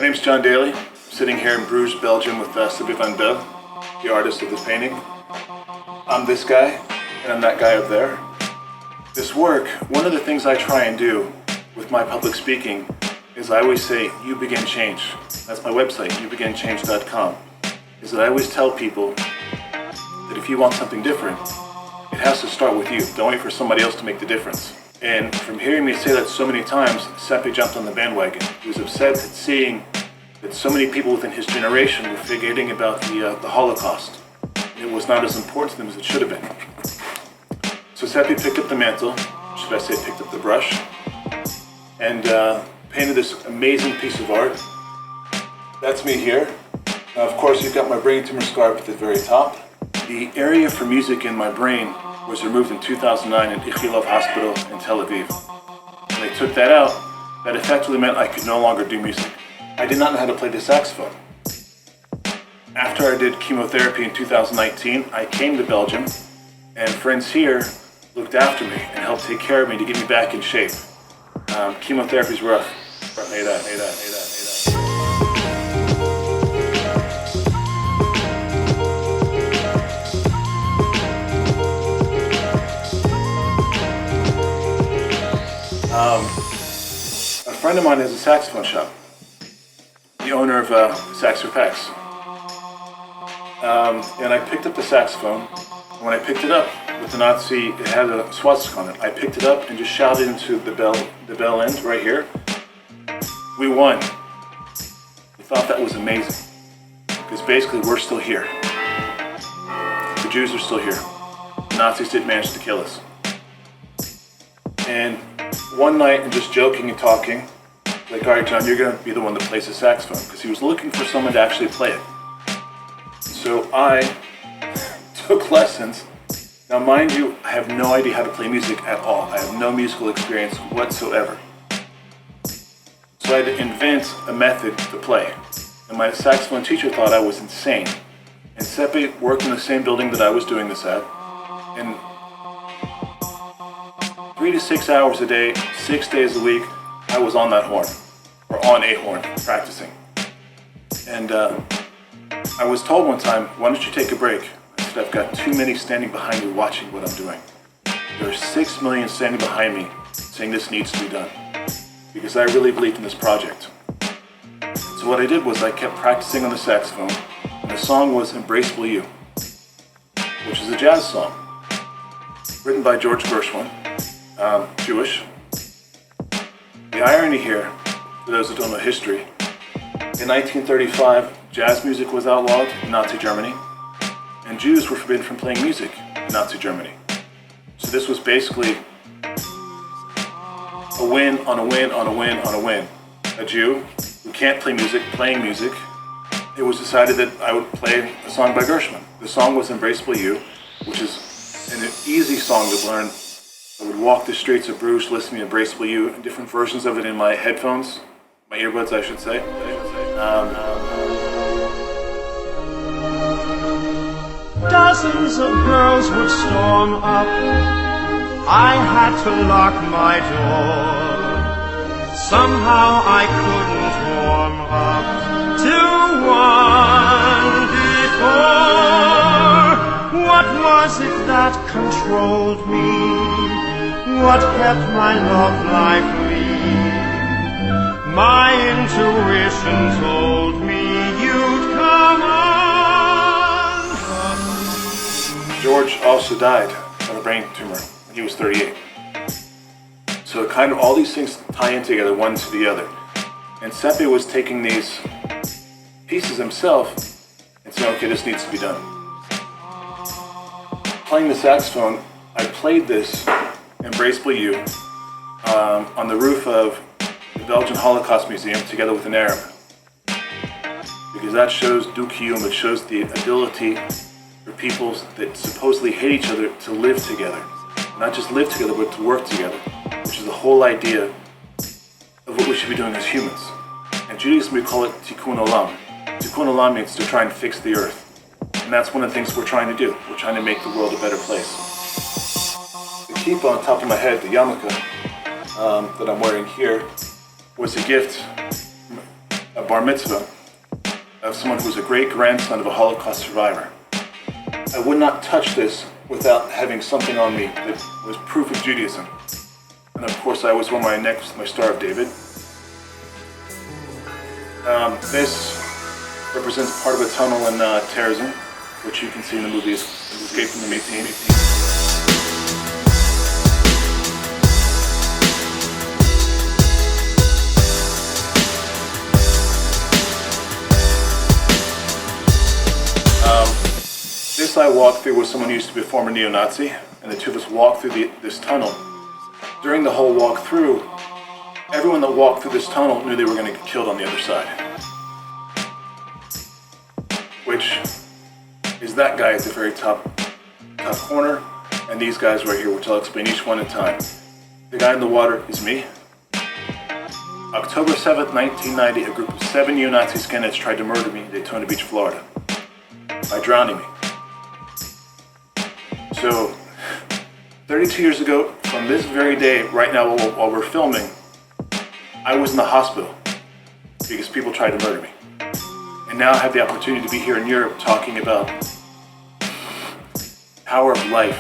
My name's John Daly. I'm sitting here in Bruges, Belgium with Seppe Vanbelle, the artist of this painting. I'm this guy, and I'm that guy up there. This work, one of the things I try and do with my public speaking is I always say, you begin change. That's my website, youbeginchange.com. Is that I always tell people that if you want something different, it has to start with you. Don't wait for somebody else to make the difference. And from hearing me say that so many times, Seppe jumped on the bandwagon. He was upset at seeing that so many people within his generation were forgetting about the Holocaust. It was not as important to them as it should have been. So Seppe picked up the mantle, should I say picked up the brush, and painted this amazing piece of art. That's me here. Now, of course, you've got my brain tumor scarf at the very top. The area for music in my brain was removed in 2009 in Ichilov Hospital in Tel Aviv. When they took that out, that effectively meant I could no longer do music. I did not know how to play the saxophone. After I did chemotherapy in 2019, I came to Belgium, and friends here looked after me and helped take care of me to get me back in shape. Chemotherapy's rough. A friend of mine has a saxophone shop, the owner of Sax4Pax. And I picked up the saxophone, and when I picked it up with the Nazi, it had a swastika on it. I picked it up and just shouted into the bell end right here. We won. We thought that was amazing, because basically we're still here. The Jews are still here. The Nazis did manage to kill us. And one night, and just joking and talking, like, all right, John, you're going to be the one that plays the saxophone, because he was looking for someone to actually play it. So I took lessons. Now, mind you, I have no idea how to play music at all. I have no musical experience whatsoever. So I had to invent a method to play. And my saxophone teacher thought I was insane. And Seppe worked in the same building that I was doing this at. And 3 to 6 hours a day, 6 days a week, I was on that horn, or on a horn, practicing. And I was told one time, why don't you take a break? I said, I've got too many standing behind me watching what I'm doing. There are 6 million standing behind me saying this needs to be done, because I really believed in this project. So what I did was I kept practicing on the saxophone, and the song was Embraceable You, which is a jazz song, written by George Gershwin. Jewish. The irony here, for those that don't know history, in 1935, jazz music was outlawed in Nazi Germany, and Jews were forbidden from playing music in Nazi Germany. So this was basically a win on a win on a win on a win. A Jew who can't play music, playing music. It was decided that I would play a song by Gershwin. The song was Embraceable You, which is an easy song to learn. I would walk the streets of Bruges listening to Embraceable You, and different versions of it in my headphones, my earbuds I should say. Dozens of girls would storm up. I had to lock my door. Somehow I couldn't warm up to one before. What was it that controlled me? What kept my love life free? My intuition told me you'd come on. George also died of a brain tumor when he was 38. So kind of all these things tie in together, one to the other. And Seppe was taking these pieces himself and saying, okay, this needs to be done. Playing the saxophone, I played this Embraceable You on the roof of the Belgian Holocaust Museum together with an Arab. Because that shows Dukiyum, it shows the ability for peoples that supposedly hate each other to live together. Not just live together, but to work together, which is the whole idea of what we should be doing as humans. In Judaism, we call it Tikkun Olam. Tikkun Olam means to try and fix the earth. And that's one of the things we're trying to do. We're trying to make the world a better place. The kippah on top of my head, the yarmulke, that I'm wearing here, was a gift from a bar mitzvah of someone who was a great-grandson of a Holocaust survivor. I would not touch this without having something on me that was proof of Judaism. And of course, I always wore my neck with my Star of David. This represents part of a tunnel in Terrorism, which you can see in the movie Escape from the Maine. This I walked through with someone who used to be a former neo-Nazi, and the two of us walked through this tunnel. During the whole walk through, everyone that walked through this tunnel knew they were going to get killed on the other side. Which is that guy at the very top corner, and these guys right here, which I'll explain each one at a time. The guy in the water is me. October 7th, 1990, a group of 7 neo-Nazi skinheads tried to murder me in Daytona Beach, Florida, by drowning me. So, 32 years ago, from this very day, right now while we're filming, I was in the hospital because people tried to murder me. And now I have the opportunity to be here in Europe talking about power of life.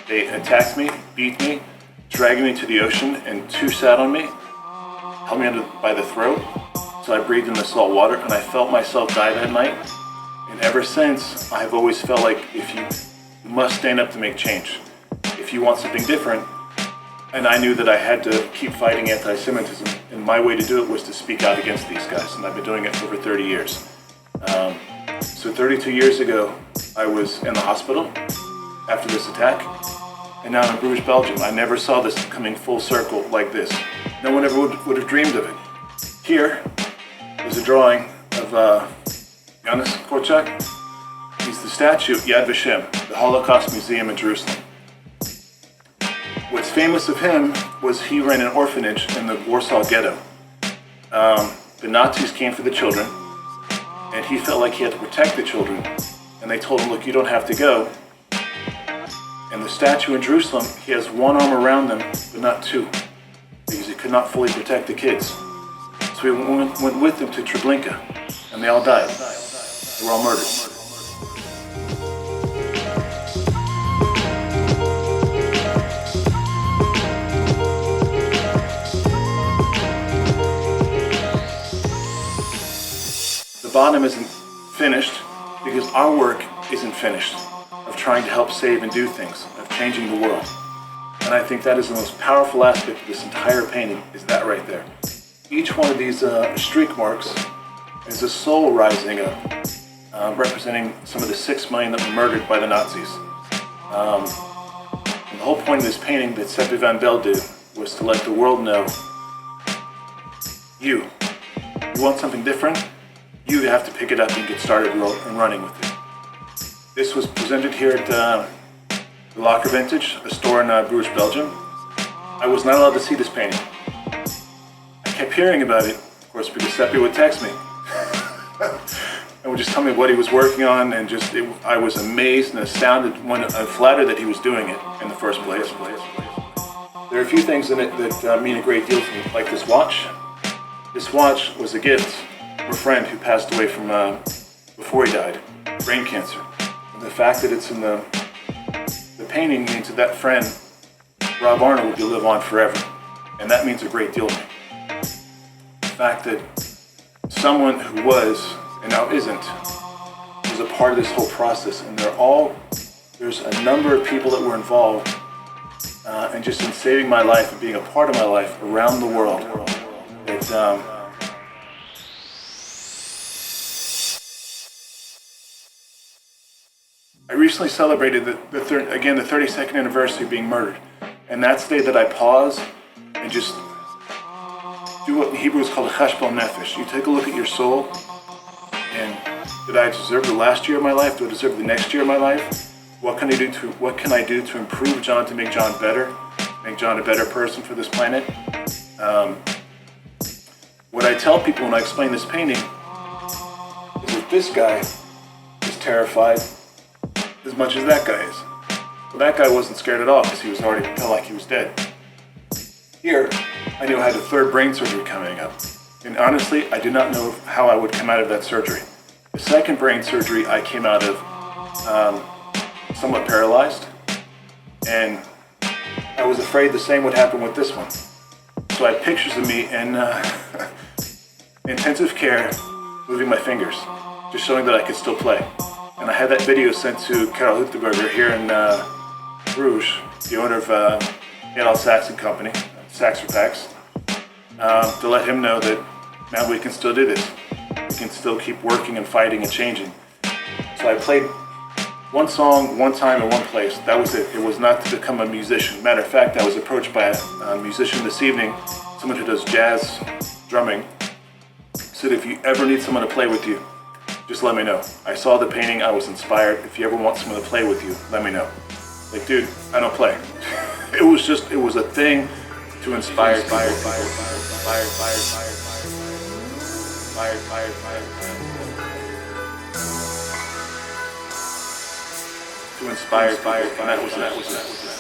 They attacked me, beat me, dragged me to the ocean, and 2 sat on me, held me by the throat, so I breathed in the salt water, and I felt myself die that night. And ever since, I have always felt like you must stand up to make change. If you want something different, and I knew that I had to keep fighting anti-Semitism, and my way to do it was to speak out against these guys, and I've been doing it for over 30 years. So 32 years ago, I was in the hospital after this attack, and now I'm in Bruges, Belgium. I never saw this coming full circle like this. No one ever would have dreamed of it. Here is a drawing of Janis Korczak. He's the statue at Yad Vashem, the Holocaust Museum in Jerusalem. What's famous of him was he ran an orphanage in the Warsaw Ghetto. The Nazis came for the children, and he felt like he had to protect the children, and they told him, look, you don't have to go. And the statue in Jerusalem, he has 1 arm around them, but not 2, because he could not fully protect the kids. So he went with them to Treblinka, and they all died. They were all murdered. The bottom isn't finished because our work isn't finished of trying to help save and do things, of changing the world. And I think that is the most powerful aspect of this entire painting, is that right there. Each one of these streak marks is a soul rising up, representing some of the 6 million that were murdered by the Nazis. And the whole point of this painting that Seppe Vanbelle did was to let the world know, you want something different? You have to pick it up and get started and running with it. This was presented here at the Locker Vintage, a store in Bruges, Belgium. I was not allowed to see this painting. I kept hearing about it, of course, because Seppe would text me. And would just tell me what he was working on, and I was amazed and astounded and flattered that he was doing it in the first place. There are a few things in it that mean a great deal to me, like this watch. This watch was a gift from a friend who passed away from before he died, brain cancer. And the fact that it's in the painting means that that friend, Rob Arnold, will live on forever. And that means a great deal to me. The fact that someone who was, and now isn't, was a part of this whole process. And there's a number of people that were involved, and just in saving my life and being a part of my life around the world. I recently celebrated the 32nd anniversary of being murdered. And that's the day that I pause and just do what in Hebrew is called a cheshbon nefesh. You take a look at your soul, and did I deserve the last year of my life? Do I deserve the next year of my life? What can I do to improve John, to make John better, make John a better person for this planet? What I tell people when I explain this painting is that this guy is terrified as much as that guy is. Well, that guy wasn't scared at all because he was already felt like he was dead. Here, I knew I had a third brain surgery coming up. And honestly, I did not know how I would come out of that surgery. The second brain surgery, I came out of somewhat paralyzed, and I was afraid the same would happen with this one. So I had pictures of me in intensive care, moving my fingers, just showing that I could still play. And I had that video sent to Carroll here in Bruges, the owner of Adolphe Saxon Company, Sax4Pax, to let him know that, man, we can still do this. We can still keep working and fighting and changing. So I played one song, one time, in one place. That was it. It was not to become a musician. Matter of fact, I was approached by a musician this evening, someone who does jazz drumming, said, if you ever need someone to play with you, just let me know. I saw the painting, I was inspired. If you ever want someone to play with you, let me know. Like, dude, I don't play. It was a thing to inspire people. To inspire people, and that was it.